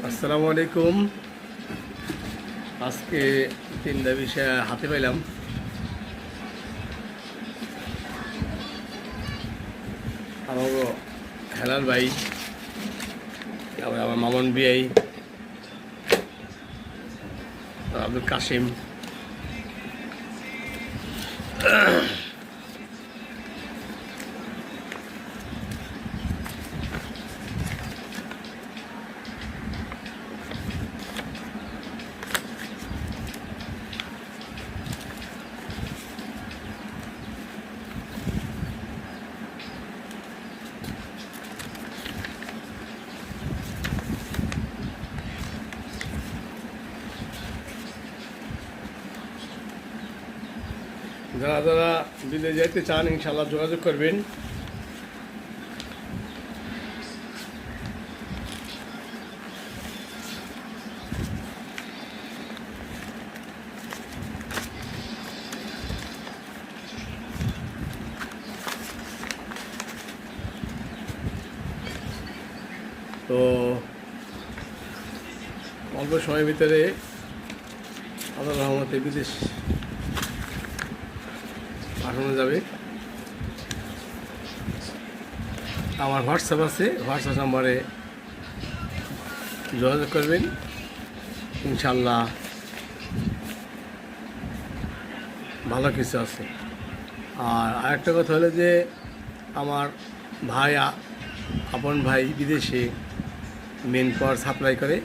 আসসালামু আলাইকুম। আজকে তিনটা বিষয় হাতে পাইলাম। আমার হেলাল ভাই, তারপরে আমার মামুন বিআই, আব্দুল কাশিম, যারা যারা বিদেশে যেতে চান ইনশাল্লাহ যোগাযোগ করবেন। তো অল্প সময়ের ভিতরে আল্লাহর রহমতে বিদেশ পাঠানো যাবে। আমার হোয়াটসঅ্যাপ আছে, হোয়াটসঅ্যাপ নাম্বারে যোগাযোগ করবেন। ইনশাল্লাহ ভালো কিছু আছে। আর আরেকটা কথা হলো যে আমার ভাই, আপন ভাই বিদেশে মেন পাওয়ার সাপ্লাই করে,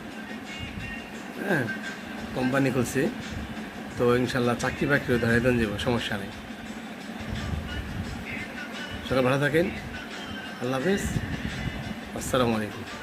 হ্যাঁ, কোম্পানি খুলছে। তো ইনশাল্লাহ চাকরি বাকরিও ধরে দেন যাব, সমস্যা নেই। সবাই ভালো থাকেন। আল্লাহ হাফিজ। আসসালামু আলাইকুম।